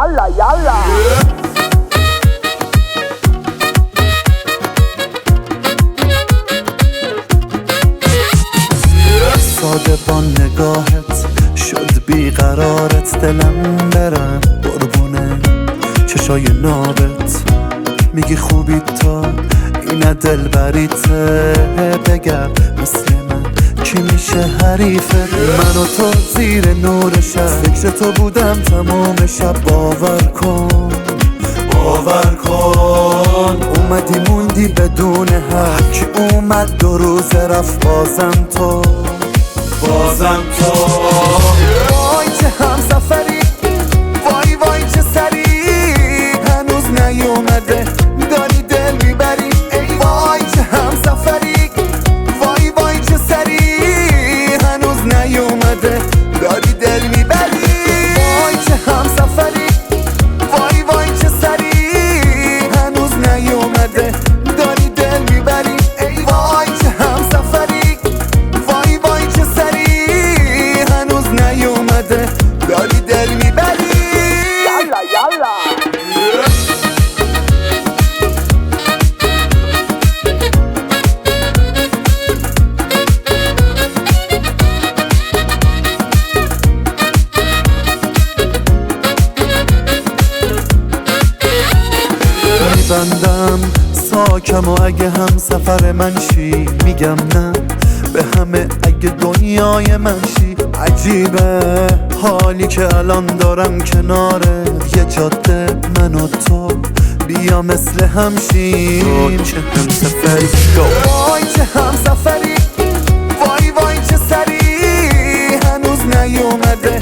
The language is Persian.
yalla yalla. ساده با نگاهت شد بیقرارت، دلم برم قربونه چشای نابت. میگی خوبی تا اینه دل بریته، بگم مثل من کی میشه حریفت؟ من و تو زیر نور شب فکر تو بودم تمام شب. باور کن باور کن اومدی موندی بدون حق، کی اومد 2 روز رفت بازم تو بازم تو. وای چه هم سفری، وای وای چه سری، هنوز نیومده داری دل میبری. ای وای چه هم سفری، وای وای چه سری، هنوز نیومده داری دل میبری. وای چه هم سفری، وای وای چه سری، هنوز نیومده داری دل میبری. ای وای چه هم سفری، وای وای چه سری، هنوز نیومده داری دل میبری. Yalla yalla. میبندم ساکم و اگه هم سفر من شی، میگم نه به همه اگه دنیای من شی. عجیبه حالی که الان دارم کناره یه جاده، من و تو بیا مثل همشیم. چه هم سفری، وای چه هم سفری، وای وای چه سری، هنوز نیومده